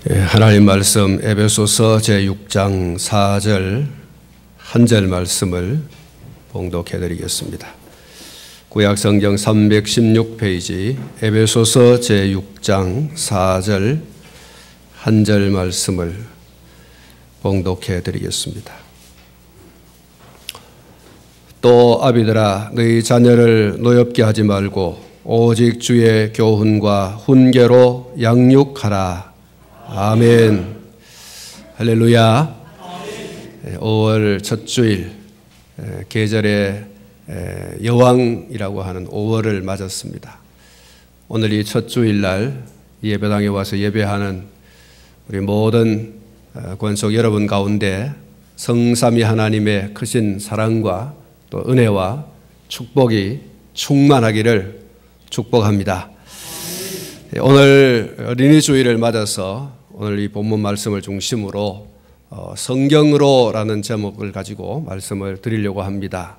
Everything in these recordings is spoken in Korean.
하나님 말씀 에베소서 제6장 4절 한 절 말씀을 봉독해 드리겠습니다. 구약성경 316페이지 에베소서 제6장 4절 한 절 말씀을 봉독해 드리겠습니다. 또 아비들아 너희 자녀를 노엽게 하지 말고 오직 주의 교훈과 훈계로 양육하라. 아멘. 할렐루야. 5월 첫 주일 계절의 여왕이라고 하는 5월을 맞았습니다. 오늘 이 첫 주일날 예배당에 와서 예배하는 우리 모든 권속 여러분 가운데 성삼위 하나님의 크신 사랑과 또 은혜와 축복이 충만하기를 축복합니다. 오늘 어린이 주일을 맞아서 오늘 이 본문 말씀을 중심으로 성경으로라는 제목을 가지고 말씀을 드리려고 합니다.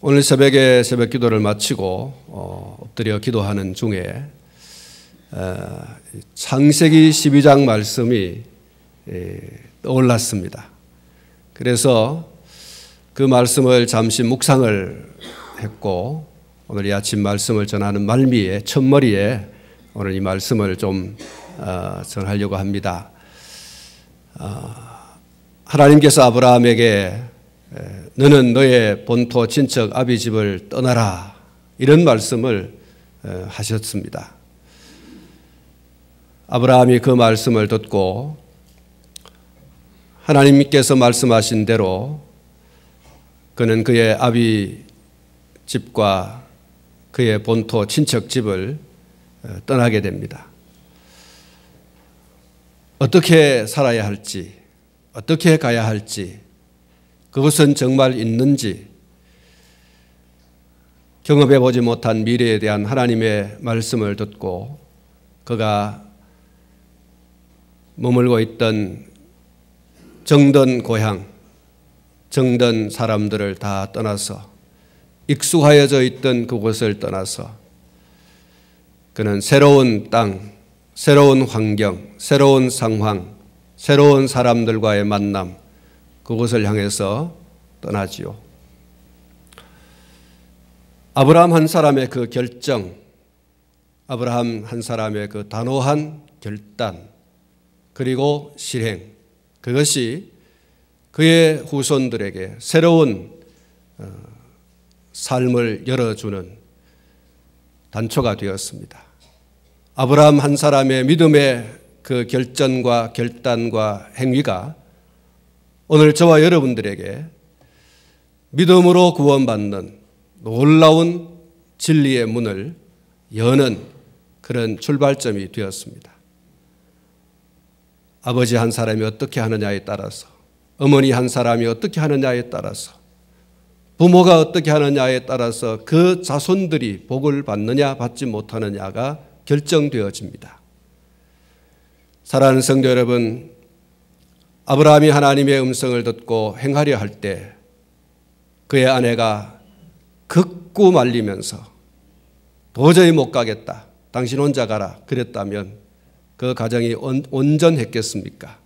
오늘 새벽에 새벽 기도를 마치고 엎드려 기도하는 중에 창세기 12장 말씀이 떠올랐습니다. 그래서 그 말씀을 잠시 묵상을 했고 오늘 이 아침 말씀을 전하는 말미에 첫머리에 오늘 이 말씀을 좀 전하려고 합니다. 하나님께서 아브라함에게 너는 너의 본토 친척 아비 집을 떠나라 이런 말씀을 하셨습니다. 아브라함이 그 말씀을 듣고 하나님께서 말씀하신 대로 그는 그의 아비 집과 그의 본토 친척 집을 떠나게 됩니다. 어떻게 살아야 할지, 어떻게 가야 할지, 그것은 정말 있는지, 경험해 보지 못한 미래에 대한 하나님의 말씀을 듣고 그가 머물고 있던 정든 고향, 정든 사람들을 다 떠나서 익숙하여져 있던 그곳을 떠나서 그는 새로운 땅, 새로운 환경, 새로운 상황, 새로운 사람들과의 만남, 그곳을 향해서 떠나지요. 아브라함 한 사람의 그 결정, 아브라함 한 사람의 그 단호한 결단, 그리고 실행, 그것이 그의 후손들에게 새로운 삶을 열어주는 단초가 되었습니다. 아브라함 한 사람의 믿음의 그 결정과 결단과 행위가 오늘 저와 여러분들에게 믿음으로 구원받는 놀라운 진리의 문을 여는 그런 출발점이 되었습니다. 아버지 한 사람이 어떻게 하느냐에 따라서, 어머니 한 사람이 어떻게 하느냐에 따라서, 부모가 어떻게 하느냐에 따라서 그 자손들이 복을 받느냐 받지 못하느냐가 결정되어집니다. 사랑하는 성도 여러분, 아브라함이 하나님의 음성을 듣고 행하려 할 때 그의 아내가 극구 말리면서 도저히 못 가겠다, 당신 혼자 가라 그랬다면 그 가정이 온전했겠습니까?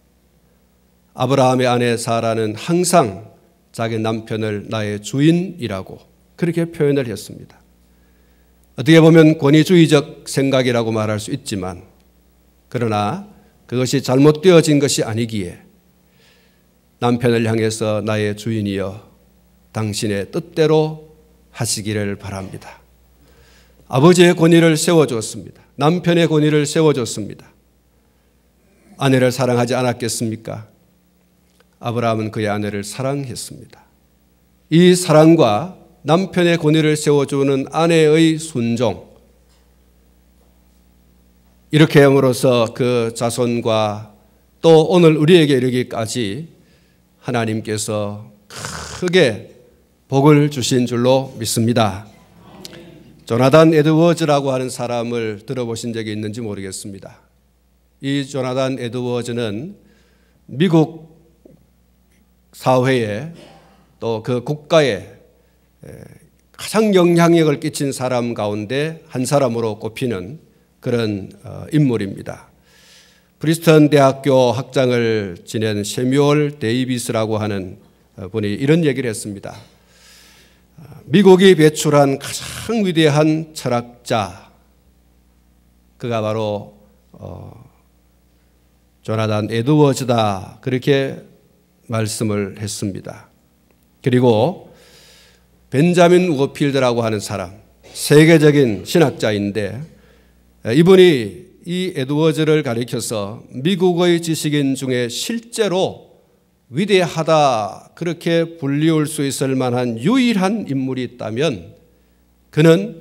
아브라함의 아내 사라는 항상 자기 남편을 나의 주인이라고 그렇게 표현을 했습니다. 어떻게 보면 권위주의적 생각이라고 말할 수 있지만 그러나 그것이 잘못되어진 것이 아니기에 남편을 향해서 나의 주인이여 당신의 뜻대로 하시기를 바랍니다. 아버지의 권위를 세워줬습니다. 남편의 권위를 세워줬습니다. 아내를 사랑하지 않았겠습니까? 아브라함은 그의 아내를 사랑했습니다. 이 사랑과 남편의 권위를 세워주는 아내의 순종, 이렇게 함으로써 그 자손과 또 오늘 우리에게 이르기까지 하나님께서 크게 복을 주신 줄로 믿습니다. 조나단 에드워즈라고 하는 사람을 들어보신 적이 있는지 모르겠습니다. 이 조나단 에드워즈는 미국 사회에 또 그 국가에 가장 영향력을 끼친 사람 가운데 한 사람으로 꼽히는 그런 인물입니다. 프리스턴 대학교 학장을 지낸 세뮤얼 데이비스라고 하는 분이 이런 얘기를 했습니다. 미국이 배출한 가장 위대한 철학자, 그가 바로 조나단 에드워즈다, 그렇게 말씀을 했습니다. 그리고 벤자민 워필드라고 하는 사람, 세계적인 신학자인데 이분이 이 에드워즈를 가리켜서 미국의 지식인 중에 실제로 위대하다 그렇게 불리울 수 있을 만한 유일한 인물이 있다면 그는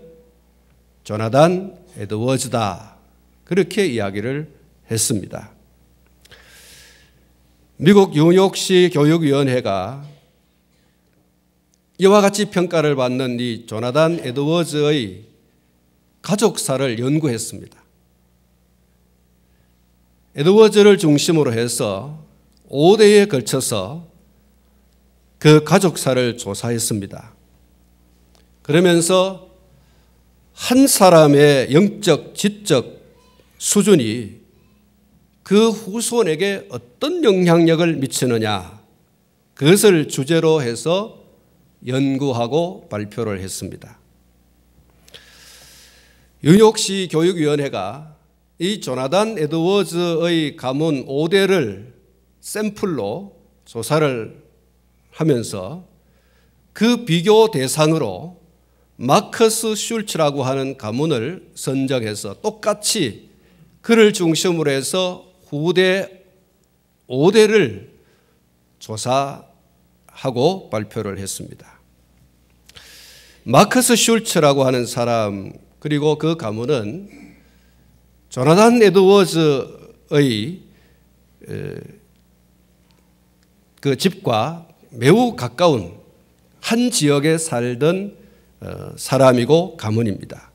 조나단 에드워즈다, 그렇게 이야기를 했습니다. 미국 뉴욕시 교육위원회가 이와 같이 평가를 받는 이 조나단 에드워즈의 가족사를 연구했습니다. 에드워즈를 중심으로 해서 5대에 걸쳐서 그 가족사를 조사했습니다. 그러면서 한 사람의 영적, 지적 수준이 그 후손에게 어떤 영향력을 미치느냐, 그것을 주제로 해서 연구하고 발표를 했습니다. 뉴욕시 교육위원회가 이 조나단 에드워즈의 가문 5대를 샘플로 조사를 하면서 그 비교 대상으로 마커스 슐츠라고 하는 가문을 선정해서 똑같이 그를 중심으로 해서 후대 5대를 조사하고 발표를 했습니다. 마커스 슐츠라고 하는 사람, 그리고 그 가문은 조나단 에드워즈의 그 집과 매우 가까운 한 지역에 살던 사람이고 가문입니다.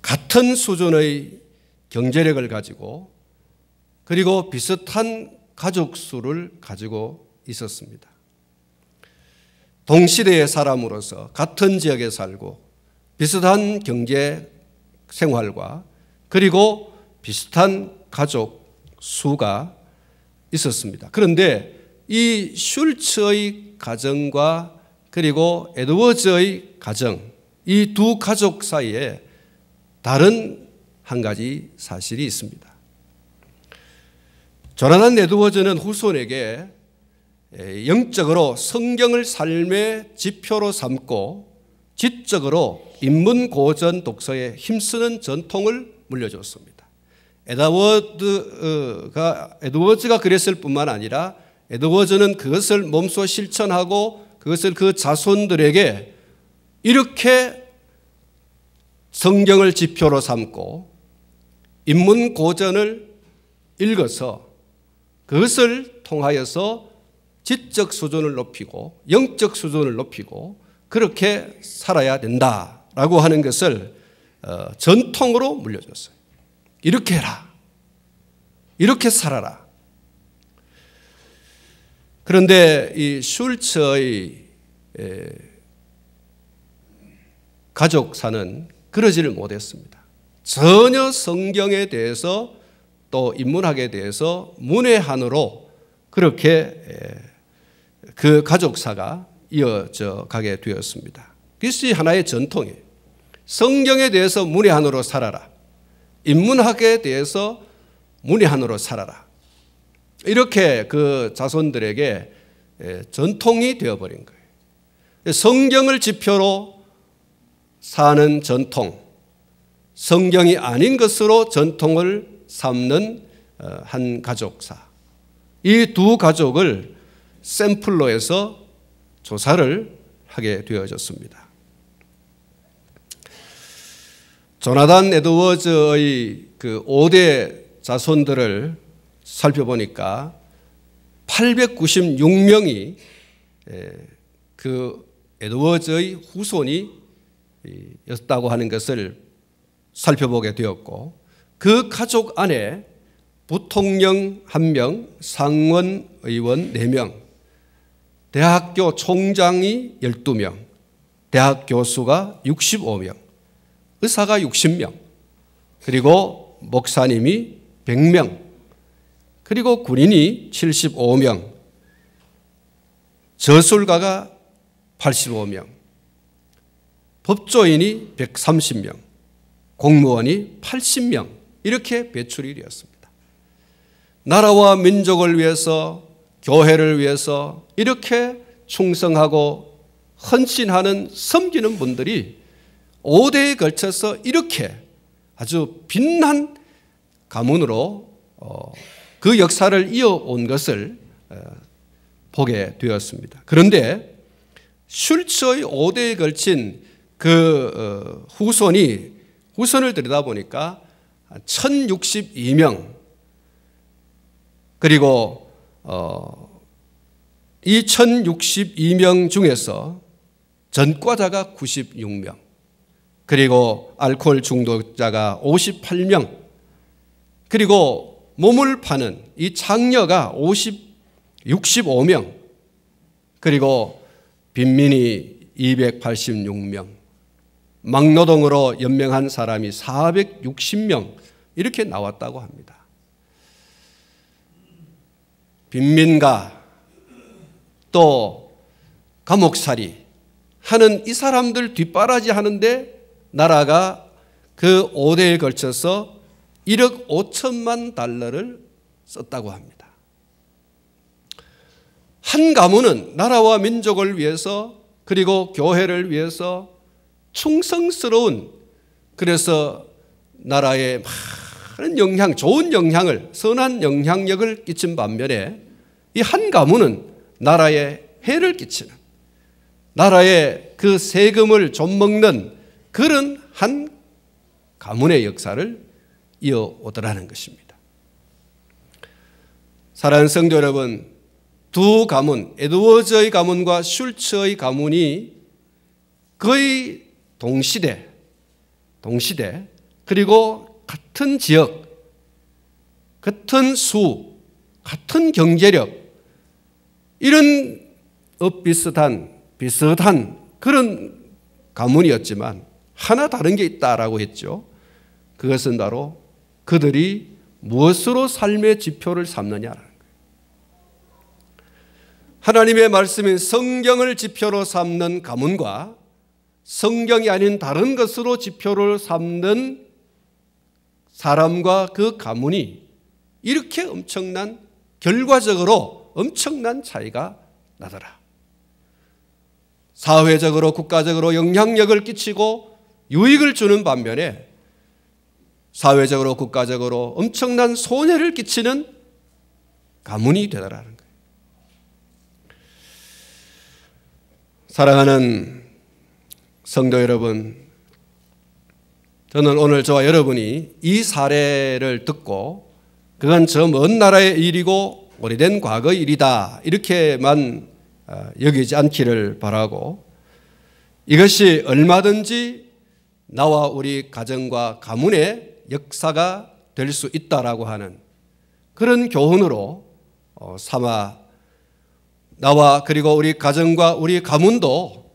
같은 수준의 경제력을 가지고 그리고 비슷한 가족 수를 가지고 있었습니다. 동시대의 사람으로서 같은 지역에 살고 비슷한 경제 생활과 그리고 비슷한 가족 수가 있었습니다. 그런데 이 슐츠의 가정과 그리고 에드워즈의 가정, 이 두 가족 사이에 다른 한 가지 사실이 있습니다. 조나단 에드워즈는 후손에게 영적으로 성경을 삶의 지표로 삼고 지적으로 인문고전 독서에 힘쓰는 전통을 물려줬습니다. 에드워즈가 그랬을 뿐만 아니라 에드워즈는 그것을 몸소 실천하고 그것을 그 자손들에게 이렇게 성경을 지표로 삼고 인문고전을 읽어서 그것을 통하여서 지적 수준을 높이고 영적 수준을 높이고 그렇게 살아야 된다라고 하는 것을 전통으로 물려줬어요. 이렇게 해라. 이렇게 살아라. 그런데 이 슐츠의 가족사는 그러지를 못했습니다. 전혀 성경에 대해서 또 인문학에 대해서 문외한으로 그렇게 그 가족사가 이어져 가게 되었습니다. 그것이 하나의 전통이에요. 성경에 대해서 문외한으로 살아라. 인문학에 대해서 문외한으로 살아라. 이렇게 그 자손들에게 전통이 되어버린 거예요. 성경을 지표로 사는 전통, 성경이 아닌 것으로 전통을 삼는 한 가족사. 이 두 가족을 샘플로 해서 조사를 하게 되어졌습니다. 조나단 에드워즈의 그 5대 자손들을 살펴보니까 896명이 그 에드워즈의 후손이 였다고 하는 것을 살펴보게 되었고, 그 가족 안에 부통령 1명, 상원 의원 4명, 대학교 총장이 12명, 대학 교수가 65명, 의사가 60명, 그리고 목사님이 100명, 그리고 군인이 75명, 저술가가 85명, 법조인이 130명, 공무원이 80명 이렇게 배출이 되었습니다. 나라와 민족을 위해서, 교회를 위해서 이렇게 충성하고 헌신하는 섬기는 분들이 5대에 걸쳐서 이렇게 아주 빛난 가문으로 그 역사를 이어온 것을 보게 되었습니다. 그런데 슐츠의 5대에 걸친 그 후손을 들여다보니까 1062명, 그리고 이 1062명 중에서 전과자가 96명, 그리고 알코올 중독자가 58명, 그리고 몸을 파는 이 창녀가 65명, 그리고 빈민이 286명, 막노동으로 연명한 사람이 460명 이렇게 나왔다고 합니다. 빈민가 또 감옥살이 하는 이 사람들 뒷바라지 하는데 나라가 그 5대에 걸쳐서 1억 5천만 달러를 썼다고 합니다. 한 가문은 나라와 민족을 위해서 그리고 교회를 위해서 충성스러운, 그래서 나라에 많은 영향, 좋은 영향을, 선한 영향력을 끼친 반면에 이 한 가문은 나라에 해를 끼치는, 나라의 그 세금을 좀먹는 그런 한 가문의 역사를 이어오더라는 것입니다. 사랑하는 성도 여러분, 두 가문, 에드워즈의 가문과 슐츠의 가문이 거의 동시대 그리고 같은 지역, 같은 수, 같은 경제력, 이런 비슷한 그런 가문이었지만 하나 다른 게 있다라고 했죠. 그것은 바로 그들이 무엇으로 삶의 지표를 삼느냐라는 거예요. 하나님의 말씀인 성경을 지표로 삼는 가문과 성경이 아닌 다른 것으로 지표를 삼는 사람과 그 가문이 이렇게 결과적으로 엄청난 차이가 나더라. 사회적으로 국가적으로 영향력을 끼치고 유익을 주는 반면에 사회적으로 국가적으로 엄청난 손해를 끼치는 가문이 되더라는 거예요. 사랑하는 성도 여러분, 저는 오늘 저와 여러분이 이 사례를 듣고 그건 저 먼 나라의 일이고 오래된 과거의 일이다 이렇게만 여기지 않기를 바라고, 이것이 얼마든지 나와 우리 가정과 가문의 역사가 될 수 있다라고 하는 그런 교훈으로 삼아 나와 그리고 우리 가정과 우리 가문도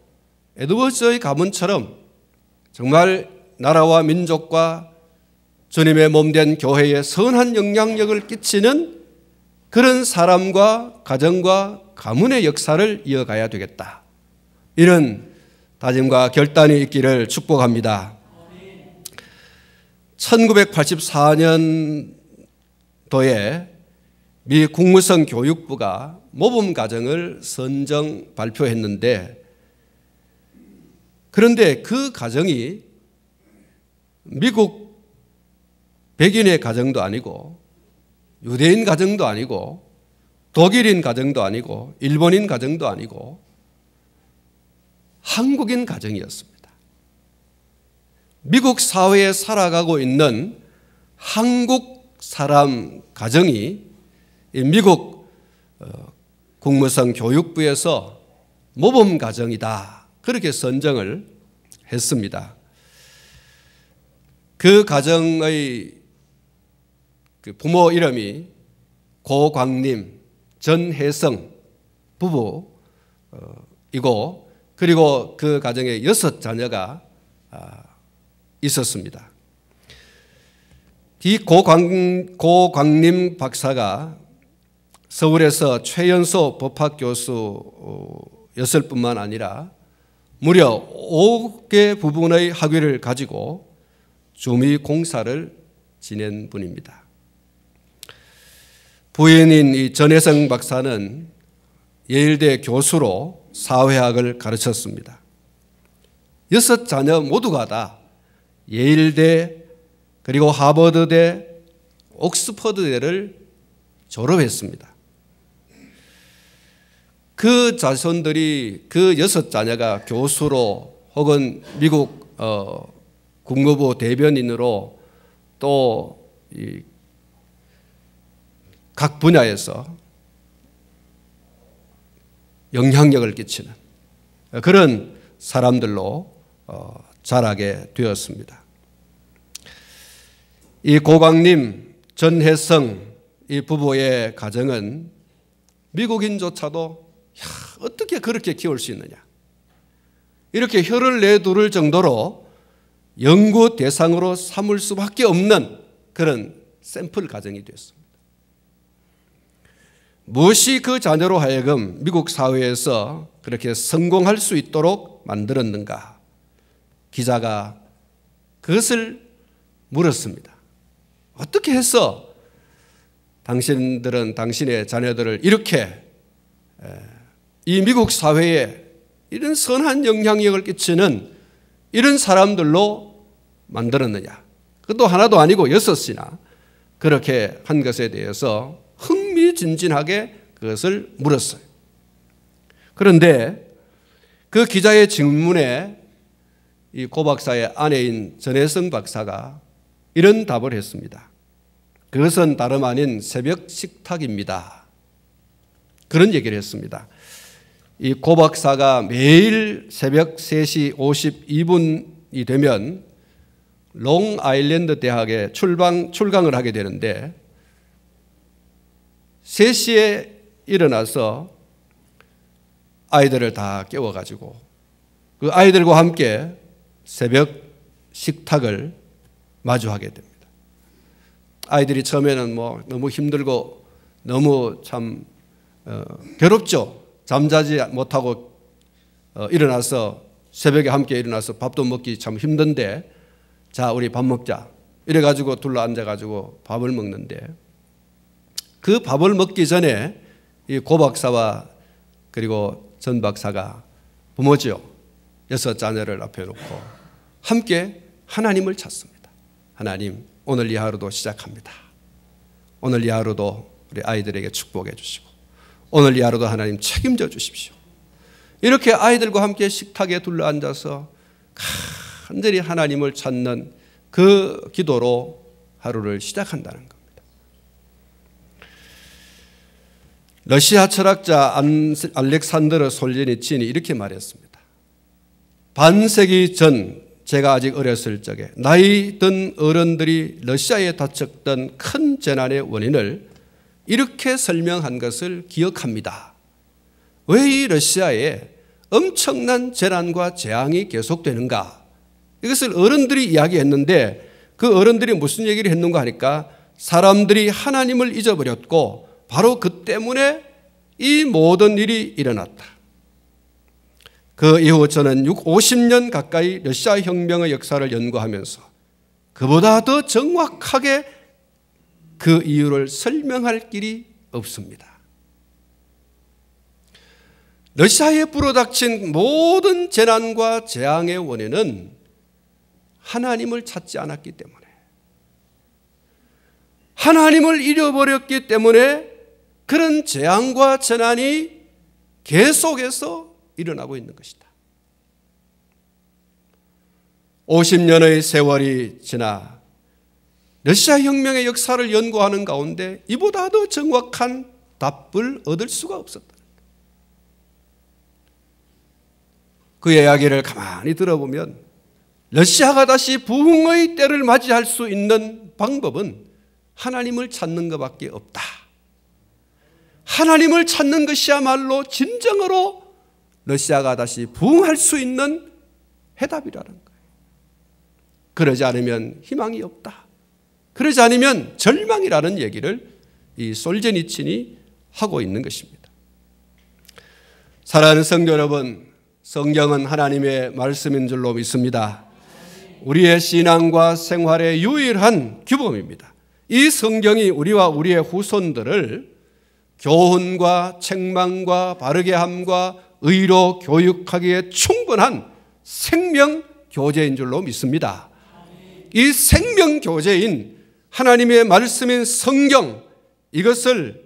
에드워즈의 가문처럼 정말 나라와 민족과 주님의 몸된 교회에 선한 영향력을 끼치는 그런 사람과 가정과 가문의 역사를 이어가야 되겠다. 이런 다짐과 결단이 있기를 축복합니다. 1984년도에 미 국무성 교육부가 모범 가정을 선정 발표했는데, 그런데 그 가정이 미국 백인의 가정도 아니고 유대인 가정도 아니고 독일인 가정도 아니고 일본인 가정도 아니고 한국인 가정이었습니다. 미국 사회에 살아가고 있는 한국 사람 가정이 미국 국무성 교육부에서 모범 가정이다 그렇게 선정을 했습니다. 그 가정의 부모 이름이 고광림, 전혜성 부부이고, 그리고 그 가정에 6 자녀가 있었습니다. 이 고광림 박사가 서울에서 최연소 법학 교수였을 뿐만 아니라 무려 5개 부분의 학위를 가지고 주미공사를 지낸 분입니다. 부인인 이 전혜성 박사는 예일대 교수로 사회학을 가르쳤습니다. 6자녀 모두가 다 예일대 그리고 하버드대, 옥스퍼드대를 졸업했습니다. 그 자손들이 그 6자녀가 교수로 혹은 미국 국무부 대변인으로 또 각 분야에서 영향력을 끼치는 그런 사람들로 자라게 되었습니다. 이 고광림, 전혜성 이 부부의 가정은 미국인조차도 어떻게 그렇게 키울 수 있느냐, 이렇게 혀를 내두를 정도로 연구 대상으로 삼을 수밖에 없는 그런 샘플 가정이 되었습니다. 무엇이 그 자녀로 하여금 미국 사회에서 그렇게 성공할 수 있도록 만들었는가? 기자가 그것을 물었습니다. 어떻게 해서 당신들은 당신의 자녀들을 이렇게 이 미국 사회에 이런 선한 영향력을 끼치는 이런 사람들로 만들었느냐? 그것도 하나도 아니고 6이나 그렇게 한 것에 대해서 흥미진진하게 그것을 물었어요. 그런데 그 기자의 질문에 이 고 박사의 아내인 전혜성 박사가 이런 답을 했습니다. 그것은 다름 아닌 새벽 식탁입니다. 그런 얘기를 했습니다. 이 고 박사가 매일 새벽 3시 52분이 되면 롱아일랜드 대학에 출강을 하게 되는데 3시에 일어나서 아이들을 다 깨워가지고 그 아이들과 함께 새벽 식탁을 마주하게 됩니다. 아이들이 처음에는 너무 힘들고 너무 참 괴롭죠. 잠자지 못하고 일어나서 새벽에 함께 일어나서 밥도 먹기 참 힘든데, 자 우리 밥 먹자 이래가지고 둘러앉아가지고 밥을 먹는데, 그 밥을 먹기 전에 이 고 박사와 그리고 전 박사가 부모죠. 6자녀를 앞에 놓고 함께 하나님을 찾습니다. 하나님, 오늘 이 하루도 시작합니다. 오늘 이 하루도 우리 아이들에게 축복해 주시고 오늘 이 하루도 하나님 책임져 주십시오. 이렇게 아이들과 함께 식탁에 둘러앉아서 간절히 하나님을 찾는 그 기도로 하루를 시작한다는 겁니다. 러시아 철학자 알렉산드르 솔제니친이 이렇게 말했습니다. 반세기 전 제가 아직 어렸을 적에 나이 든 어른들이 러시아에 닥쳤던 큰 재난의 원인을 이렇게 설명한 것을 기억합니다. 왜 이 러시아에 엄청난 재난과 재앙이 계속되는가? 이것을 어른들이 이야기했는데 그 어른들이 무슨 얘기를 했는가 하니까 사람들이 하나님을 잊어버렸고 바로 그 때문에 이 모든 일이 일어났다. 그 이후 저는 50년 가까이 러시아 혁명의 역사를 연구하면서 그보다 더 정확하게 그 이유를 설명할 길이 없습니다. 러시아에 불어닥친 모든 재난과 재앙의 원인은 하나님을 찾지 않았기 때문에, 하나님을 잃어버렸기 때문에 그런 재앙과 재난이 계속해서 일어나고 있는 것이다. 50년의 세월이 지나 러시아 혁명의 역사를 연구하는 가운데 이보다 더 정확한 답을 얻을 수가 없었다. 그 이야기를 가만히 들어보면 러시아가 다시 부흥의 때를 맞이할 수 있는 방법은 하나님을 찾는 것밖에 없다. 하나님을 찾는 것이야말로 진정으로 러시아가 다시 부흥할 수 있는 해답이라는 거예요. 그러지 않으면 희망이 없다. 그러지 않으면 절망이라는 얘기를 이 솔제니친이 하고 있는 것입니다. 사랑하는 성도 여러분, 성경은 하나님의 말씀인 줄로 믿습니다. 우리의 신앙과 생활의 유일한 규범입니다. 이 성경이 우리와 우리의 후손들을 교훈과 책망과 바르게 함과 의로 교육하기에 충분한 생명 교재인 줄로 믿습니다. 이 생명 교재인 하나님의 말씀인 성경, 이것을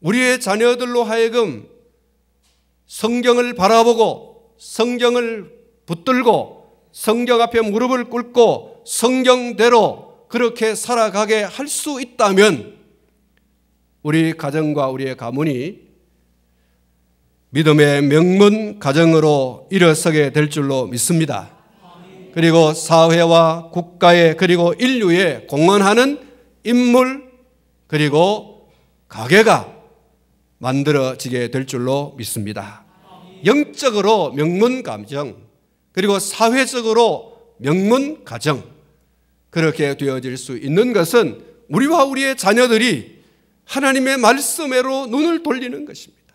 우리의 자녀들로 하여금 성경을 바라보고 성경을 붙들고 성경 앞에 무릎을 꿇고 성경대로 그렇게 살아가게 할 수 있다면 우리 가정과 우리의 가문이 믿음의 명문 가정으로 일어서게 될 줄로 믿습니다. 그리고 사회와 국가에 그리고 인류에 공헌하는 인물 그리고 가게가 만들어지게 될 줄로 믿습니다. 영적으로 명문 가정 그리고 사회적으로 명문 가정, 그렇게 되어질 수 있는 것은 우리와 우리의 자녀들이 하나님의 말씀으로 눈을 돌리는 것입니다.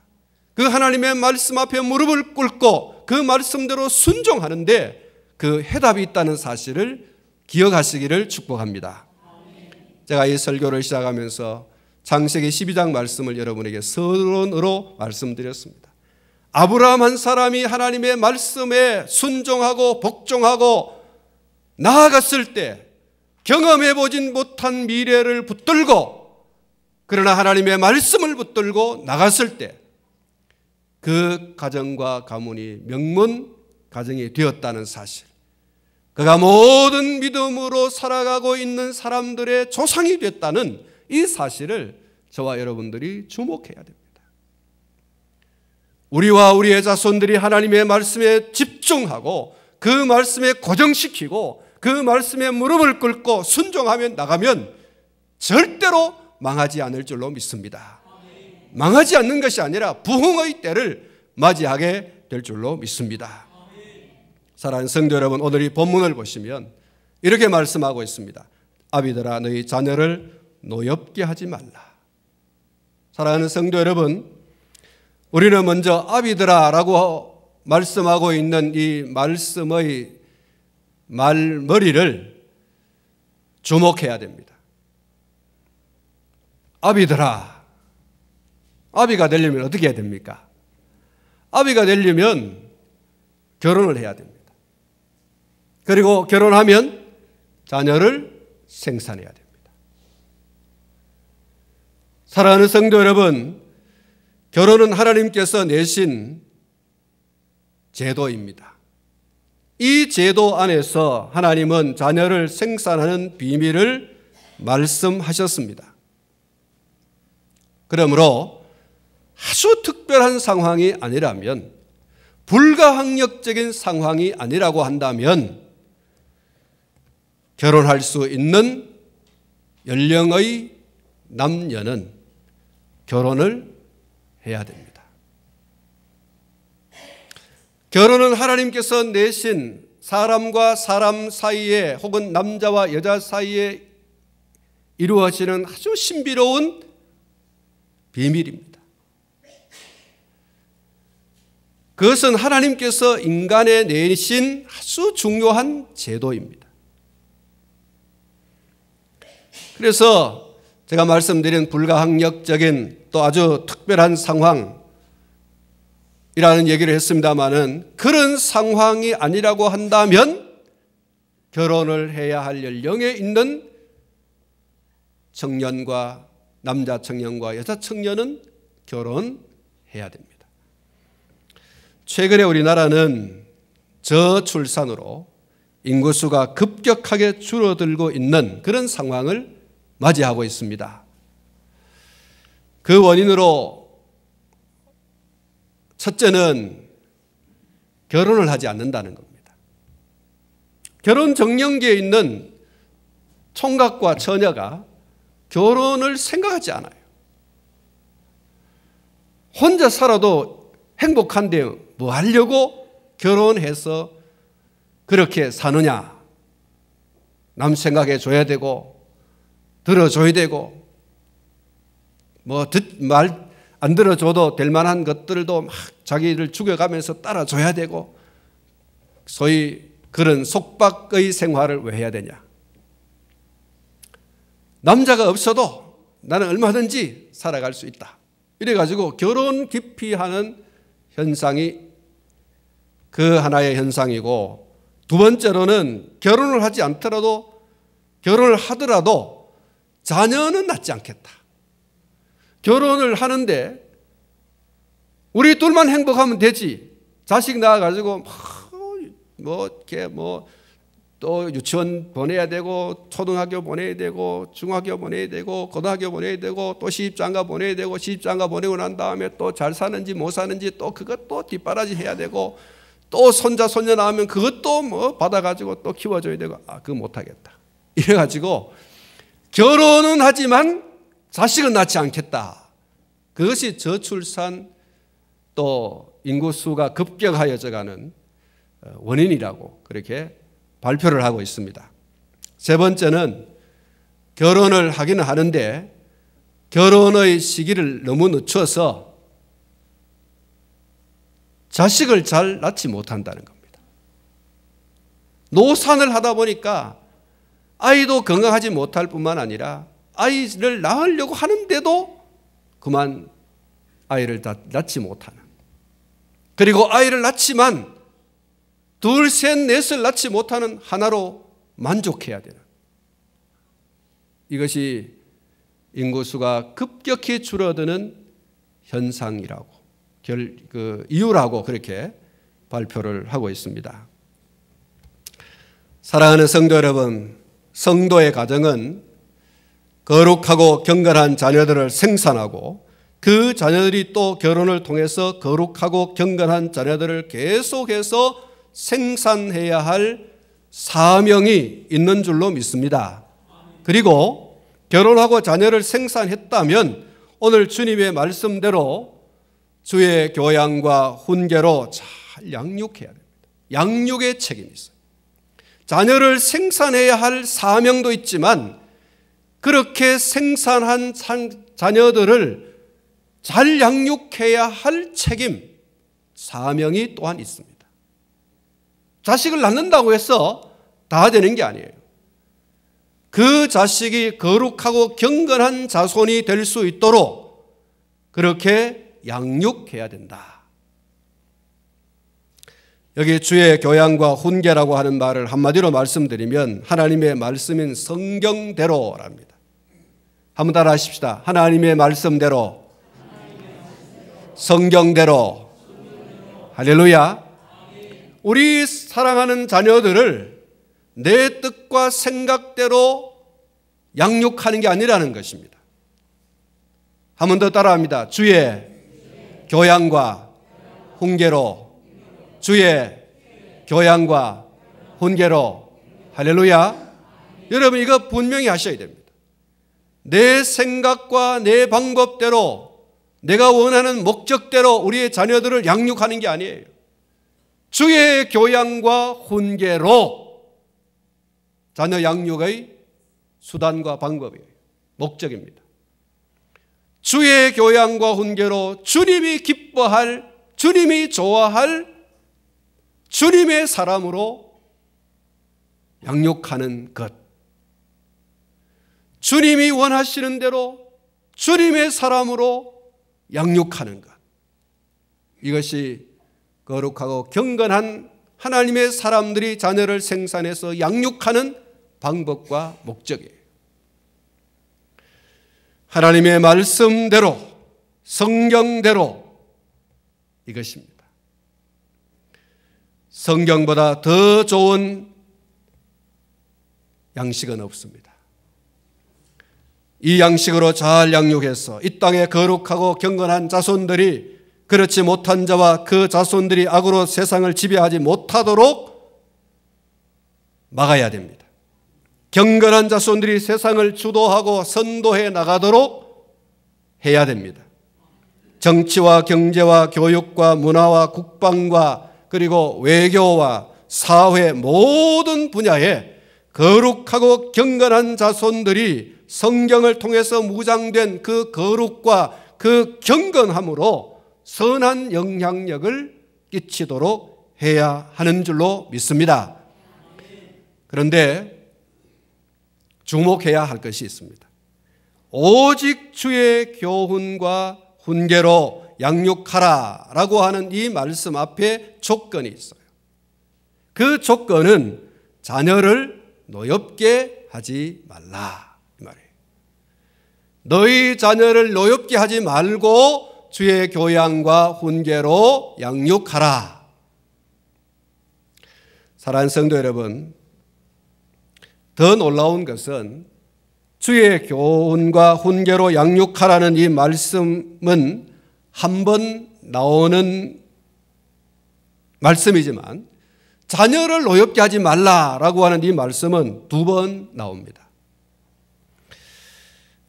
그 하나님의 말씀 앞에 무릎을 꿇고 그 말씀대로 순종하는데 그 해답이 있다는 사실을 기억하시기를 축복합니다. 제가 이 설교를 시작하면서 창세기 12장 말씀을 여러분에게 서론으로 말씀드렸습니다. 아브라함 한 사람이 하나님의 말씀에 순종하고 복종하고 나아갔을 때 경험해보진 못한 미래를 붙들고, 그러나 하나님의 말씀을 붙들고 나갔을 때 그 가정과 가문이 명문 가정이 되었다는 사실, 그가 모든 믿음으로 살아가고 있는 사람들의 조상이 됐다는 이 사실을 저와 여러분들이 주목해야 됩니다. 우리와 우리의 자손들이 하나님의 말씀에 집중하고 그 말씀에 고정시키고 그 말씀에 무릎을 꿇고 순종하며 나가면 절대로 망하지 않을 줄로 믿습니다. 망하지 않는 것이 아니라 부흥의 때를 맞이하게 될 줄로 믿습니다. 사랑하는 성도 여러분, 오늘 이 본문을 보시면 이렇게 말씀하고 있습니다. 아비들아, 너희 자녀를 노엽게 하지 말라. 사랑하는 성도 여러분, 우리는 먼저 아비들아라고 말씀하고 있는 이 말씀의 말머리를 주목해야 됩니다. 아비들아, 아비가 되려면 어떻게 해야 됩니까? 아비가 되려면 결혼을 해야 됩니다. 그리고 결혼하면 자녀를 생산해야 됩니다. 사랑하는 성도 여러분, 결혼은 하나님께서 내신 제도입니다. 이 제도 안에서 하나님은 자녀를 생산하는 비밀을 말씀하셨습니다. 그러므로 아주 특별한 상황이 아니라면, 불가항력적인 상황이 아니라고 한다면 결혼할 수 있는 연령의 남녀는 결혼을 해야 됩니다. 결혼은 하나님께서 내신 사람과 사람 사이에 혹은 남자와 여자 사이에 이루어지는 아주 신비로운 비밀입니다. 그것은 하나님께서 인간에 내신 아주 중요한 제도입니다. 그래서 제가 말씀드린 불가항력적인 또 아주 특별한 상황이라는 얘기를 했습니다마는, 그런 상황이 아니라고 한다면 결혼을 해야 할 연령에 있는 청년과 남자 청년과 여자 청년은 결혼해야 됩니다. 최근에 우리나라는 저출산으로 인구수가 급격하게 줄어들고 있는 그런 상황을 맞이하고 있습니다. 그 원인으로 첫째는 결혼을 하지 않는다는 겁니다. 결혼 정년기에 있는 총각과 처녀가 결혼을 생각하지 않아요. 혼자 살아도 행복한데 뭐 하려고 결혼해서 그렇게 사느냐. 남 생각해 줘야 되고 들어줘야 되고, 말 안 들어줘도 될 만한 것들도 막 자기를 죽여가면서 따라줘야 되고, 소위 그런 속박의 생활을 왜 해야 되냐? 남자가 없어도 나는 얼마든지 살아갈 수 있다. 이래가지고 결혼 기피하는 현상이 그 하나의 현상이고, 두 번째로는 결혼을 하지 않더라도, 결혼을 하더라도 자녀는 낳지 않겠다. 결혼을 하는데 우리 둘만 행복하면 되지. 자식 낳아가지고 또 유치원 보내야 되고, 초등학교 보내야 되고, 중학교 보내야 되고, 고등학교 보내야 되고, 또 시집장가 보내야 되고, 시집장가 보내고 난 다음에 또 잘 사는지 못 사는지 또 그것도 뒷바라지 해야 되고, 또 손자 손녀 나오면 그것도 받아가지고 또 키워줘야 되고, 그거 못하겠다. 이래가지고 결혼은 하지만 자식은 낳지 않겠다. 그것이 저출산 또 인구수가 급격하여져가는 원인이라고 그렇게 발표를 하고 있습니다. 세 번째는 결혼을 하기는 하는데 결혼의 시기를 너무 늦춰서 자식을 잘 낳지 못한다는 겁니다. 노산을 하다 보니까 아이도 건강하지 못할 뿐만 아니라 아이를 낳으려고 하는데도 그만 아이를 낳지 못하는, 그리고 아이를 낳지만 둘, 셋, 넷을 낳지 못하는 하나로 만족해야 되는, 이것이 인구수가 급격히 줄어드는 현상이라고, 이유라고 그렇게 발표를 하고 있습니다. 사랑하는 성도 여러분, 성도의 가정은 거룩하고 경건한 자녀들을 생산하고 그 자녀들이 또 결혼을 통해서 거룩하고 경건한 자녀들을 계속해서 생산해야 할 사명이 있는 줄로 믿습니다. 그리고 결혼하고 자녀를 생산했다면 오늘 주님의 말씀대로 주의 교양과 훈계로 잘 양육해야 됩니다. 양육의 책임이 있어요. 자녀를 생산해야 할 사명도 있지만 그렇게 생산한 자녀들을 잘 양육해야 할 책임, 사명이 또한 있습니다. 자식을 낳는다고 해서 다 되는 게 아니에요. 그 자식이 거룩하고 경건한 자손이 될 수 있도록 그렇게 양육해야 된다. 여기 주의 교양과 훈계라고 하는 말을 한마디로 말씀드리면 하나님의 말씀인 성경대로랍니다. 한번 따라 하십시다. 하나님의 말씀대로, 성경대로. 할렐루야. 우리 사랑하는 자녀들을 내 뜻과 생각대로 양육하는 게 아니라는 것입니다. 한 번 더 따라합니다. 주의 교양과 훈계로, 주의 교양과 훈계로. 할렐루야. 여러분 이거 분명히 하셔야 됩니다. 내 생각과 내 방법대로 내가 원하는 목적대로 우리의 자녀들을 양육하는 게 아니에요. 주의 교양과 훈계로 자녀 양육의 수단과 방법이에요. 목적입니다. 주의 교양과 훈계로 주님이 기뻐할, 주님이 좋아할 주님의 사람으로 양육하는 것. 주님이 원하시는 대로 주님의 사람으로 양육하는 것. 이것이 거룩하고 경건한 하나님의 사람들이 자녀를 생산해서 양육하는 방법과 목적이에요. 하나님의 말씀대로, 성경대로 이것입니다. 성경보다 더 좋은 양식은 없습니다. 이 양식으로 잘 양육해서 이 땅에 거룩하고 경건한 자손들이 그렇지 못한 자와 그 자손들이 악으로 세상을 지배하지 못하도록 막아야 됩니다. 경건한 자손들이 세상을 주도하고 선도해 나가도록 해야 됩니다. 정치와 경제와 교육과 문화와 국방과 그리고 외교와 사회 모든 분야에 거룩하고 경건한 자손들이 성경을 통해서 무장된 그 거룩과 그 경건함으로 선한 영향력을 끼치도록 해야 하는 줄로 믿습니다. 그런데 주목해야 할 것이 있습니다. 오직 주의 교훈과 훈계로 양육하라 라고 하는 이 말씀 앞에 조건이 있어요. 그 조건은 자녀를 노엽게 하지 말라 이 말이에요. 너희 자녀를 노엽게 하지 말고 주의 교양과 훈계로 양육하라. 사랑하는 성도 여러분, 더 놀라운 것은 주의 교훈과 훈계로 양육하라는 이 말씀은 한 번 나오는 말씀이지만 자녀를 노엽게 하지 말라라고 하는 이 말씀은 두 번 나옵니다.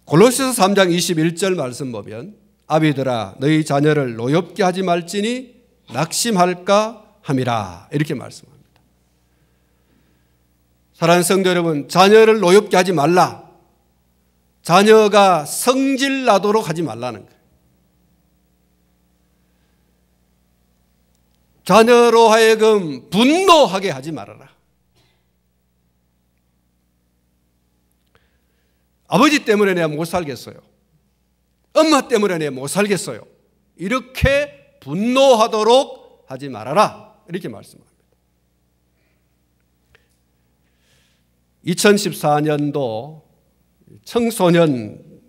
골로새서 3장 21절 말씀 보면 아비들아 너희 자녀를 노엽게 하지 말지니 낙심할까 함이라 이렇게 말씀합니다. 사랑하는 성도 여러분, 자녀를 노엽게 하지 말라. 자녀가 성질 나도록 하지 말라는 거예요. 자녀로 하여금 분노하게 하지 말아라. 아버지 때문에 내가 못 살겠어요. 엄마 때문에 내가 못 살겠어요. 이렇게 분노하도록 하지 말아라. 이렇게 말씀합니다. 2014년도 청소년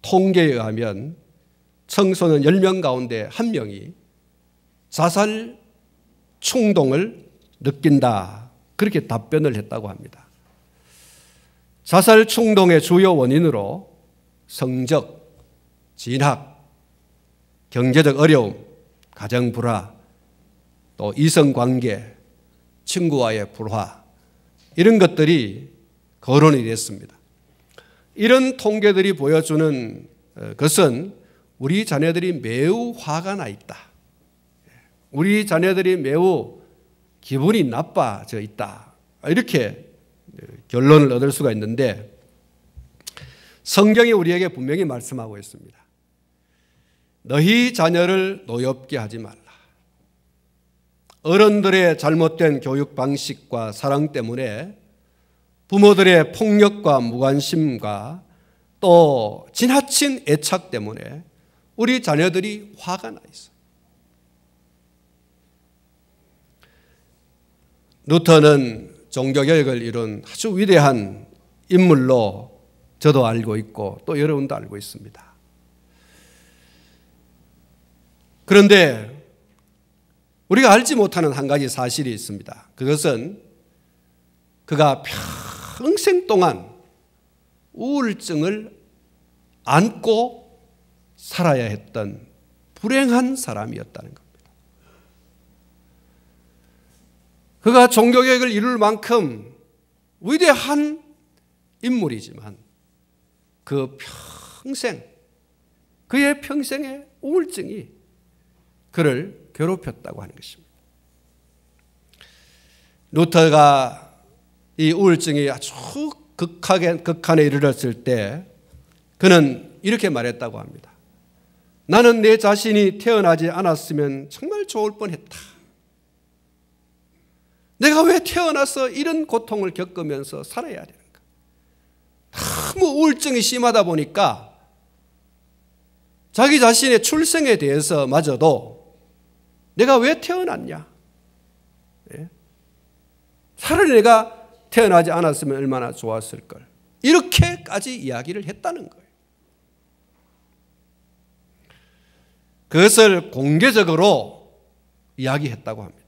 통계에 의하면 청소년 10명 가운데 1명이 자살 충동을 느낀다. 그렇게 답변을 했다고 합니다. 자살 충동의 주요 원인으로 성적, 진학, 경제적 어려움, 가정 불화, 또 이성관계, 친구와의 불화 이런 것들이 거론이 됐습니다. 이런 통계들이 보여주는 것은 우리 자녀들이 매우 화가 나 있다. 우리 자녀들이 매우 기분이 나빠져 있다. 이렇게 결론을 얻을 수가 있는데 성경이 우리에게 분명히 말씀하고 있습니다. 너희 자녀를 노엽게 하지 말라. 어른들의 잘못된 교육 방식과 사랑 때문에 부모들의 폭력과 무관심과 또 지나친 애착 때문에 우리 자녀들이 화가 나 있어요. 루터는 종교개혁을 이룬 아주 위대한 인물로 저도 알고 있고 또 여러분도 알고 있습니다. 그런데 우리가 알지 못하는 한 가지 사실이 있습니다. 그것은 그가 평생 동안 우울증을 안고 살아야 했던 불행한 사람이었다는 겁니다. 그가 종교개혁을 이룰 만큼 위대한 인물이지만 그 평생, 그의 평생의 우울증이 그를 괴롭혔다고 하는 것입니다. 루터가 이 우울증이 아주 극한에 이르렀을 때 그는 이렇게 말했다고 합니다. 나는 내 자신이 태어나지 않았으면 정말 좋을 뻔했다. 내가 왜 태어나서 이런 고통을 겪으면서 살아야 되는가? 너무 우울증이 심하다 보니까 자기 자신의 출생에 대해서 마저도 내가 왜 태어났냐? 차라리 내가 태어나지 않았으면 얼마나 좋았을 걸. 이렇게까지 이야기를 했다는 거예요. 그것을 공개적으로 이야기했다고 합니다.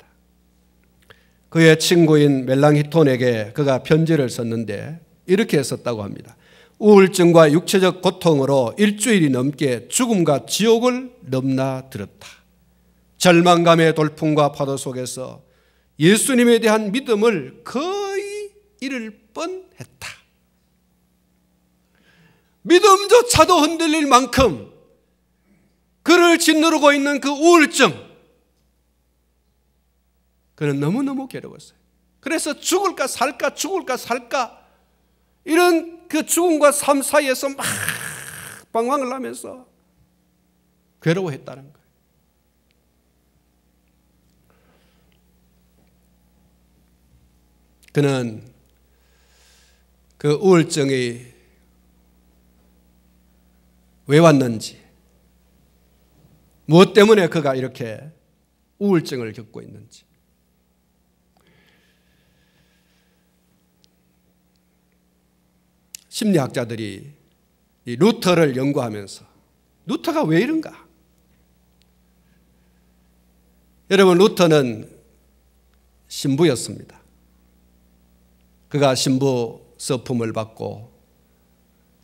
그의 친구인 멜랑히톤에게 그가 편지를 썼는데 이렇게 썼다고 합니다. 우울증과 육체적 고통으로 일주일이 넘게 죽음과 지옥을 넘나들었다. 절망감의 돌풍과 파도 속에서 예수님에 대한 믿음을 거의 잃을 뻔했다. 믿음조차도 흔들릴 만큼 그를 짓누르고 있는 그 우울증, 그는 너무너무 괴로웠어요. 그래서 죽을까 살까 이런 그 죽음과 삶 사이에서 막 방황을 하면서 괴로워했다는 거예요. 그는 그 우울증이 왜 왔는지, 무엇 때문에 그가 이렇게 우울증을 겪고 있는지, 심리학자들이 이 루터를 연구하면서 루터가 왜 이런가? 여러분, 루터는 신부였습니다. 그가 신부 서품을 받고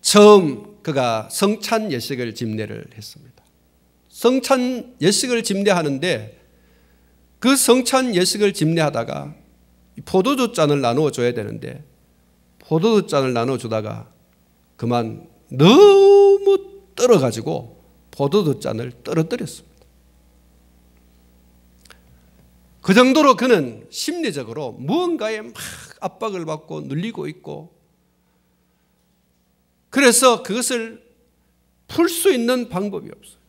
처음 그가 성찬 예식을 집례를 했습니다. 성찬 예식을 집례하는데 그 성찬 예식을 집례하다가 포도주 잔을 나누어 줘야 되는데 포도주 잔을 나누어 주다가 그만 너무 떨어가지고 포도주 잔을 떨어뜨렸습니다. 그 정도로 그는 심리적으로 무언가에 막 압박을 받고 눌리고 있고, 그래서 그것을 풀 수 있는 방법이 없어요.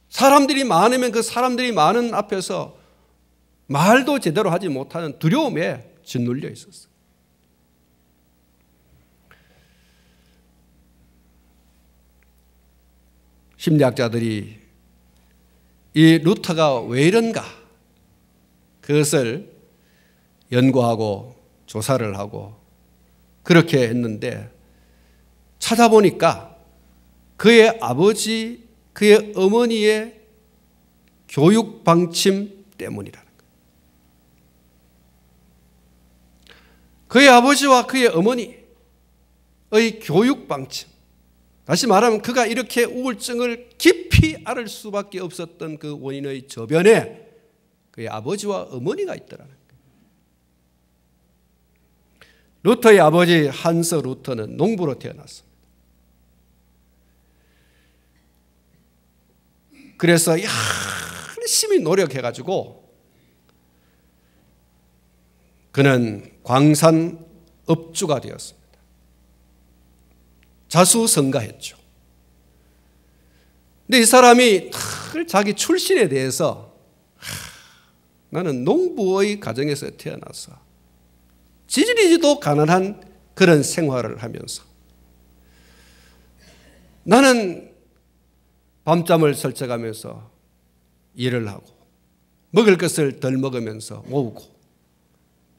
사람들이 많으면 그 사람들이 많은 앞에서 말도 제대로 하지 못하는 두려움에 짓눌려 있었어요. 심리학자들이 이 루터가 왜 이런가, 그것을 연구하고 조사를 하고 그렇게 했는데, 찾아보니까 그의 아버지, 그의 어머니의 교육 방침 때문이라는 거예요. 그의 아버지와 그의 어머니의 교육 방침, 다시 말하면 그가 이렇게 우울증을 깊이 앓을 수밖에 없었던 그 원인의 저변에 그의 아버지와 어머니가 있더라는 거예요. 루터의 아버지 한서 루터는 농부로 태어났습니다. 그래서 열심히 노력해가지고 그는 광산업주가 되었습니다. 자수성가했죠. 근데 이 사람이 자기 출신에 대해서 나는 농부의 가정에서 태어나서 지지리지도 가난한 그런 생활을 하면서 나는 밤잠을 설쳐가면서 일을 하고 먹을 것을 덜 먹으면서 모으고,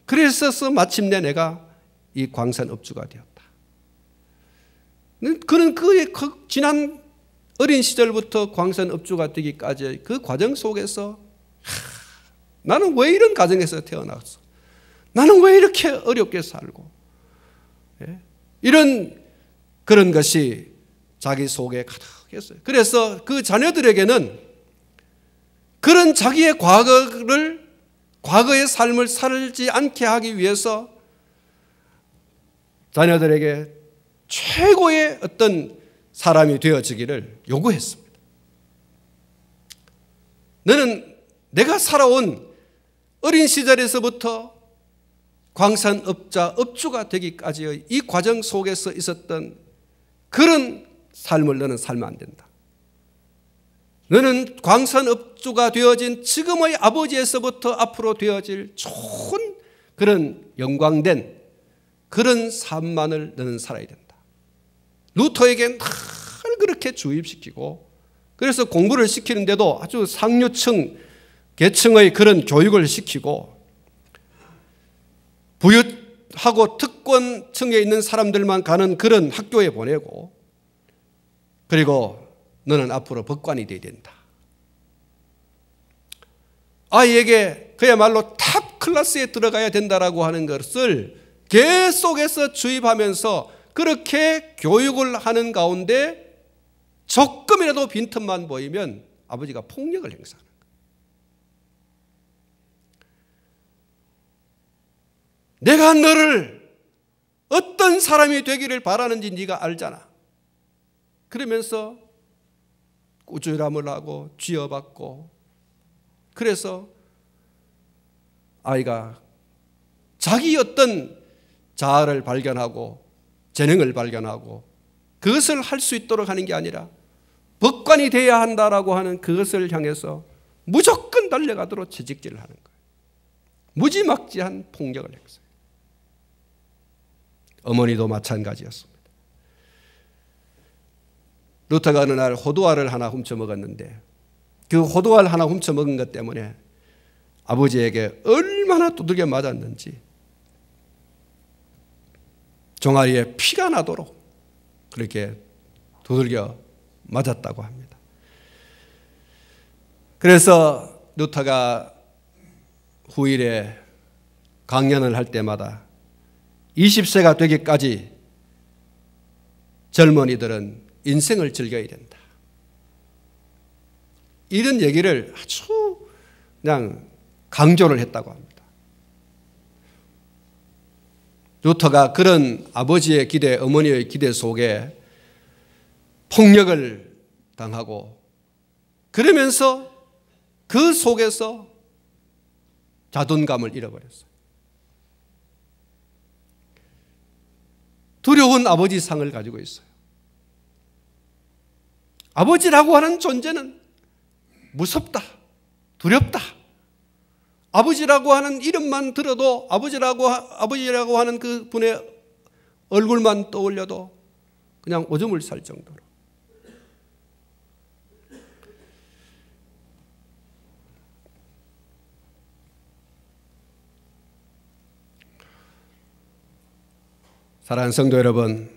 그래서 마침내 내가 이 광산업주가 되었다. 그는 그의 지난 어린 시절부터 광산업주가 되기까지의 그 과정 속에서 나는 왜 이런 가정에서 태어났어? 나는 왜 이렇게 어렵게 살고? 이런 그런 것이 자기 속에 가득했어요. 그래서 그 자녀들에게는 그런 자기의 과거의 삶을 살지 않게 하기 위해서 자녀들에게 최고의 어떤 사람이 되어지기를 요구했습니다. 너는 내가 살아온 어린 시절에서부터 업주가 되기까지의 이 과정 속에서 있었던 그런 삶을 너는 살면 안 된다. 너는 광산업주가 되어진 지금의 아버지에서부터 앞으로 되어질 좋은 그런 영광된 그런 삶만을 너는 살아야 된다. 루터에게 늘 그렇게 주입시키고, 그래서 공부를 시키는데도 아주 상류층 계층의 그런 교육을 시키고, 부유하고 특권층에 있는 사람들만 가는 그런 학교에 보내고, 그리고 너는 앞으로 법관이 되어야 된다. 아이에게 그야말로 탑 클래스에 들어가야 된다라고 하는 것을 계속해서 주입하면서 그렇게 교육을 하는 가운데 조금이라도 빈틈만 보이면 아버지가 폭력을 행사하는 거예요. 내가 너를 어떤 사람이 되기를 바라는지 네가 알잖아. 그러면서 꾸준함을 하고 쥐어받고, 그래서 아이가 자기 어떤 자아를 발견하고 재능을 발견하고 그것을 할 수 있도록 하는 게 아니라 법관이 되어야 한다라고 하는 그것을 향해서 무조건 달려가도록 채찍질을 하는 거예요. 무지막지한 폭력을 했어요. 어머니도 마찬가지였습니다. 루터가 어느 날 호두알을 하나 훔쳐 먹었는데 그 호두알 하나 훔쳐 먹은 것 때문에 아버지에게 얼마나 두들겨 맞았는지 종아리에 피가 나도록 그렇게 두들겨 맞았다고 합니다. 그래서 루터가 후일에 강연을 할 때마다 20세가 되기까지 젊은이들은 인생을 즐겨야 된다. 이런 얘기를 아주 그냥 강조를 했다고 합니다. 루터가 그런 아버지의 기대, 어머니의 기대 속에 폭력을 당하고 그러면서 그 속에서 자존감을 잃어버렸어요. 두려운 아버지 상을 가지고 있어요. 아버지라고 하는 존재는 무섭다, 두렵다. 아버지라고 하는 이름만 들어도 아버지라고 하는 그 분의 얼굴만 떠올려도 그냥 오줌을 쌀 정도로. 사랑하는 성도 여러분,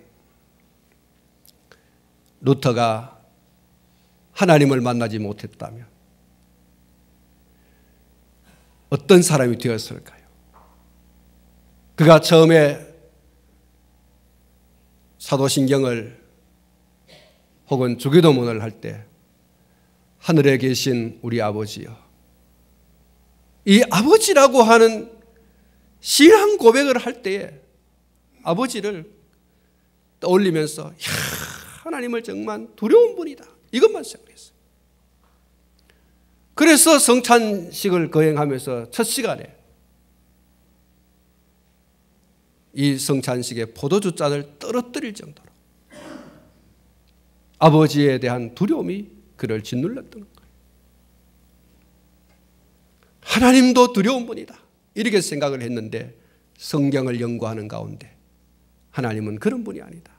루터가 하나님을 만나지 못했다면 어떤 사람이 되었을까요? 그가 처음에 사도신경을 혹은 주기도문을 할 때 하늘에 계신 우리 아버지여, 이 아버지라고 하는 신앙 고백을 할 때에 아버지를 떠올리면서 하나님을 정말 두려운 분이다, 이것만 생각했어요. 그래서 성찬식을 거행하면서 첫 시간에 이 성찬식의 포도주 잔을 떨어뜨릴 정도로 아버지에 대한 두려움이 그를 짓눌렀던 거예요. 하나님도 두려운 분이다, 이렇게 생각을 했는데 성경을 연구하는 가운데 하나님은 그런 분이 아니다.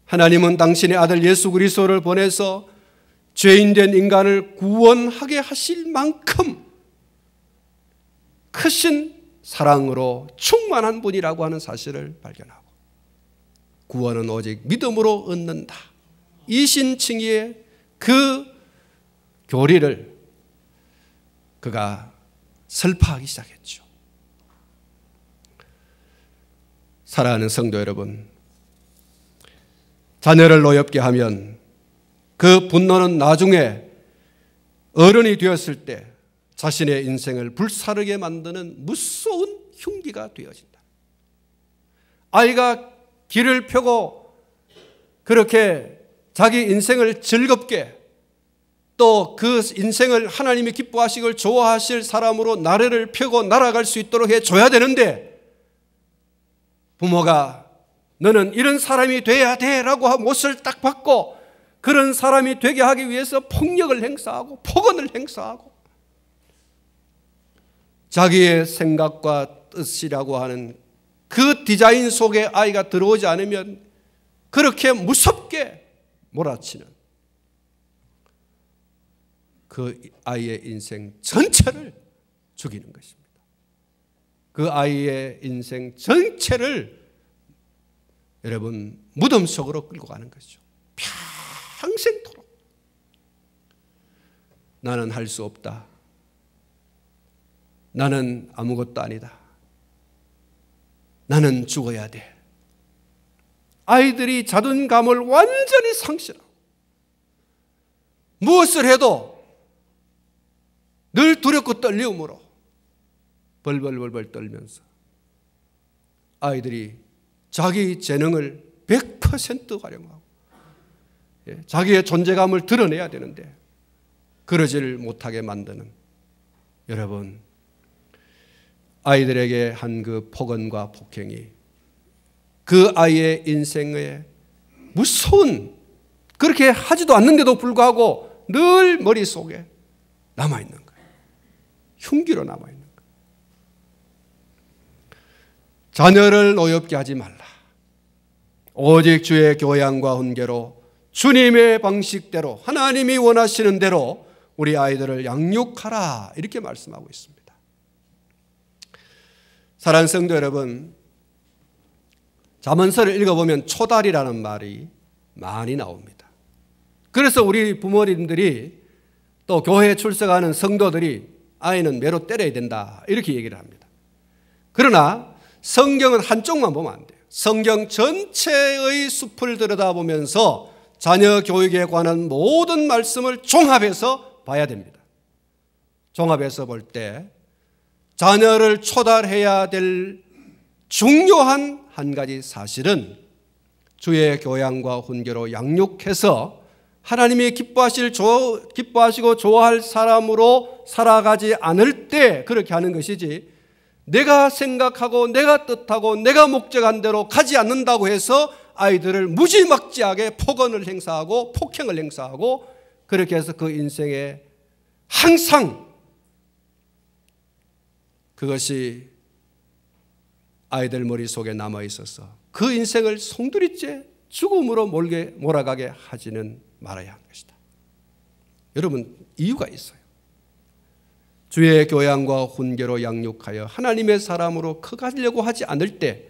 하나님은 당신의 아들 예수 그리스도를 보내서 죄인된 인간을 구원하게 하실 만큼 크신 사랑으로 충만한 분이라고 하는 사실을 발견하고, 구원은 오직 믿음으로 얻는다, 이신칭의의 그 교리를 그가 설파하기 시작했죠. 사랑하는 성도 여러분, 자녀를 노엽게 하면 그 분노는 나중에 어른이 되었을 때 자신의 인생을 불사르게 만드는 무서운 흉기가 되어진다. 아이가 길을 펴고 그렇게 자기 인생을 즐겁게, 또 그 인생을 하나님이 기뻐하시고 좋아하실 사람으로 나래를 펴고 날아갈 수 있도록 해줘야 되는데, 부모가 너는 이런 사람이 돼야 돼 라고 못을 딱 받고 그런 사람이 되게 하기 위해서 폭력을 행사하고 폭언을 행사하고 자기의 생각과 뜻이라고 하는 그 디자인 속에 아이가 들어오지 않으면 그렇게 무섭게 몰아치는 그 아이의 인생 전체를 죽이는 것입니다. 그 아이의 인생 전체를 여러분 무덤 속으로 끌고 가는 것이죠. 평생토록 나는 할 수 없다, 나는 아무것도 아니다, 나는 죽어야 돼. 아이들이 자존감을 완전히 상실하고 무엇을 해도 늘 두렵고 떨림으로 벌벌벌벌 떨면서 아이들이 자기 재능을 100% 활용하고 자기의 존재감을 드러내야 되는데 그러지를 못하게 만드는, 여러분, 아이들에게 한 그 폭언과 폭행이 그 아이의 인생에 무서운, 그렇게 하지도 않는데도 불구하고 늘 머릿속에 남아있는 거예요. 흉기로 남아있는 거예요. 자녀를 노엽게 하지 말라. 오직 주의 교양과 훈계로 주님의 방식대로 하나님이 원하시는 대로 우리 아이들을 양육하라, 이렇게 말씀하고 있습니다. 사랑하는 성도 여러분, 잠언서를 읽어보면 초달이라는 말이 많이 나옵니다. 그래서 우리 부모님들이 또 교회에 출석하는 성도들이 아이는 매로 때려야 된다, 이렇게 얘기를 합니다. 그러나 성경은 한쪽만 보면 안 돼요. 성경 전체의 숲을 들여다보면서 자녀 교육에 관한 모든 말씀을 종합해서 봐야 됩니다. 종합해서 볼 때 자녀를 초달해야 될 중요한 한 가지 사실은 주의 교양과 훈계로 양육해서 하나님이 기뻐하시고 좋아할 사람으로 살아가지 않을 때 그렇게 하는 것이지, 내가 생각하고 내가 뜻하고 내가 목적한 대로 가지 않는다고 해서 아이들을 무지막지하게 폭언을 행사하고 폭행을 행사하고 그렇게 해서 그 인생에 항상 그것이 아이들 머릿속에 남아있어서 그 인생을 송두리째 죽음으로 몰아가게 하지는 말아야 하는 것이다. 여러분, 이유가 있어요. 주의 교양과 훈계로 양육하여 하나님의 사람으로 커가려고 하지 않을 때,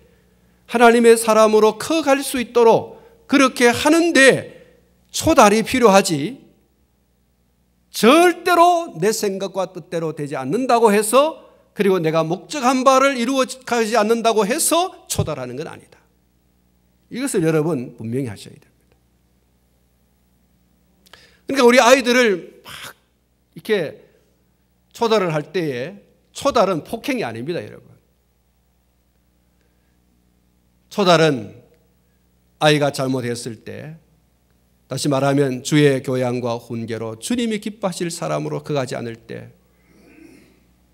하나님의 사람으로 커갈 수 있도록 그렇게 하는데 초달이 필요하지, 절대로 내 생각과 뜻대로 되지 않는다고 해서, 그리고 내가 목적한 바를 이루어가지 않는다고 해서 초달하는 건 아니다. 이것을 여러분 분명히 하셔야 됩니다. 그러니까 우리 아이들을 막 이렇게 초달을 할 때에, 초달은 폭행이 아닙니다, 여러분. 초달은 아이가 잘못했을 때, 다시 말하면 주의 교양과 훈계로 주님이 기뻐하실 사람으로 커가지 않을 때,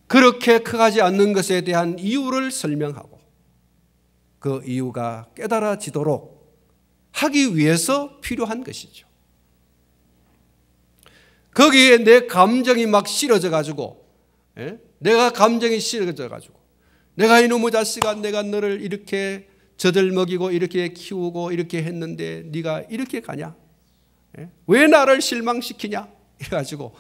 그렇게 커가지 않는 것에 대한 이유를 설명하고 그 이유가 깨달아지도록 하기 위해서 필요한 것이죠. 거기에 내 감정이 막 실어져 가지고, 내가 감정이 실어져 가지고, 내가 이놈의 자식아, 내가 너를 이렇게 젖을 먹이고 이렇게 키우고 이렇게 했는데 네가 이렇게 가냐? 왜 나를 실망시키냐? 이래가지고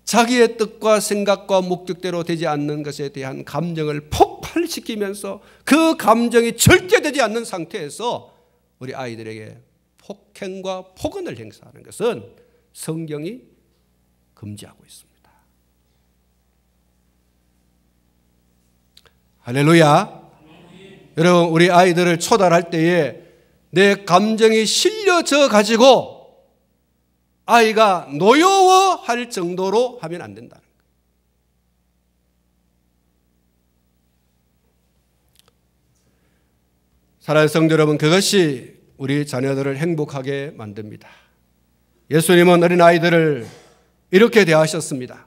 자기의 뜻과 생각과 목적대로 되지 않는 것에 대한 감정을 폭발시키면서 그 감정이 절제되지 않는 상태에서 우리 아이들에게 폭행과 폭언을 행사하는 것은 성경이 금지하고 있습니다. 할렐루야. 여러분, 우리 아이들을 초달할 때에 내 감정이 실려져 가지고 아이가 노여워할 정도로 하면 안 된다는 거예요. 사랑하는 성도 여러분, 그것이 우리 자녀들을 행복하게 만듭니다. 예수님은 어린아이들을 이렇게 대하셨습니다.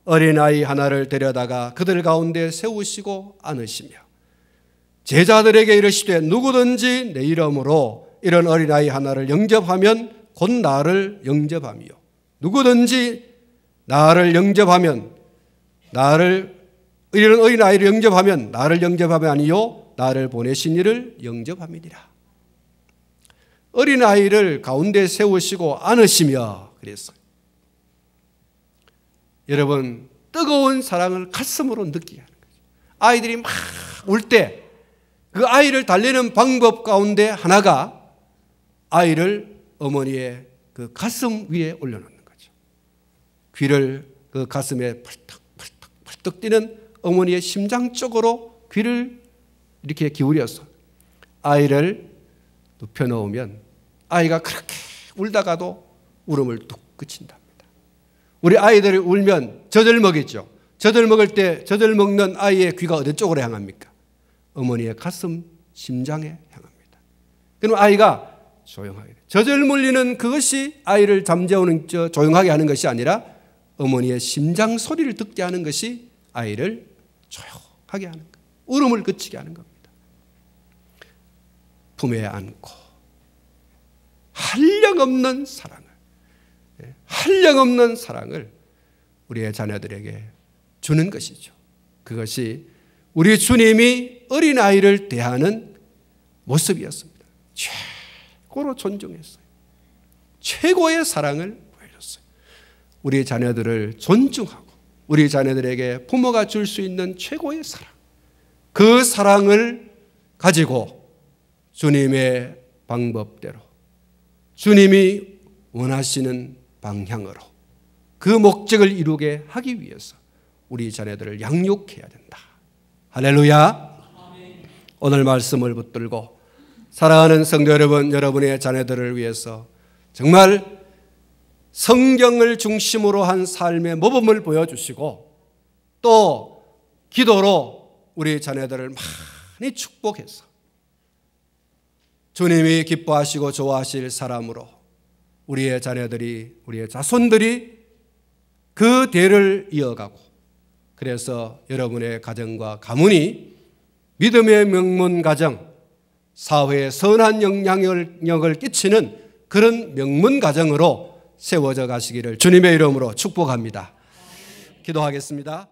어린아이 하나를 데려다가 그들 가운데 세우시고 안으시며 제자들에게 이르시되 누구든지 내 이름으로 이런 어린아이 하나를 영접하면 곧 나를 영접하며 누구든지 나를 영접하면 이런 어린아이를 영접하면 나를 영접함이 아니요 나를 보내신 이를 영접함이니라. 어린아이를 가운데 세우시고 안으시며 그랬어요. 여러분, 뜨거운 사랑을 가슴으로 느끼게 하는 거죠. 아이들이 막 울 때 그 아이를 달래는 방법 가운데 하나가 아이를 어머니의 그 가슴 위에 올려놓는 거죠. 귀를 그 가슴에 펄떡 뛰는 어머니의 심장 쪽으로 귀를 이렇게 기울여서 아이를 눕혀놓으면 아이가 그렇게 울다가도 울음을 뚝 그친답니다. 우리 아이들이 울면 젖을 먹이죠. 젖을 먹을 때 젖을 먹는 아이의 귀가 어느 쪽으로 향합니까? 어머니의 가슴, 심장에 향합니다. 그럼 아이가 조용하게 돼요. 젖을 물리는 그것이 아이를 잠재우는 조용하게 하는 것이 아니라 어머니의 심장 소리를 듣게 하는 것이 아이를 조용하게 하는 거예요. 울음을 그치게 하는 겁니다. 품에 안고 한량없는 사랑을 우리의 자녀들에게 주는 것이죠. 그것이 우리 주님이 어린아이를 대하는 모습이었습니다. 최고로 존중했어요. 최고의 사랑을 보여줬어요. 우리 자녀들을 존중하고 우리 자녀들에게 부모가 줄 수 있는 최고의 사랑, 그 사랑을 가지고 주님의 방법대로 주님이 원하시는 방향으로 그 목적을 이루게 하기 위해서 우리 자녀들을 양육해야 된다. 할렐루야. 오늘 말씀을 붙들고 사랑하는 성도 여러분, 여러분의 자녀들을 위해서 정말 성경을 중심으로 한 삶의 모범을 보여주시고 또 기도로 우리 자녀들을 많이 축복해서 주님이 기뻐하시고 좋아하실 사람으로 우리의 자녀들이, 우리의 자손들이 그 대를 이어가고, 그래서 여러분의 가정과 가문이 믿음의 명문 가정, 사회에 선한 영향력을 끼치는 그런 명문 가정으로 세워져 가시기를 주님의 이름으로 축복합니다. 기도하겠습니다.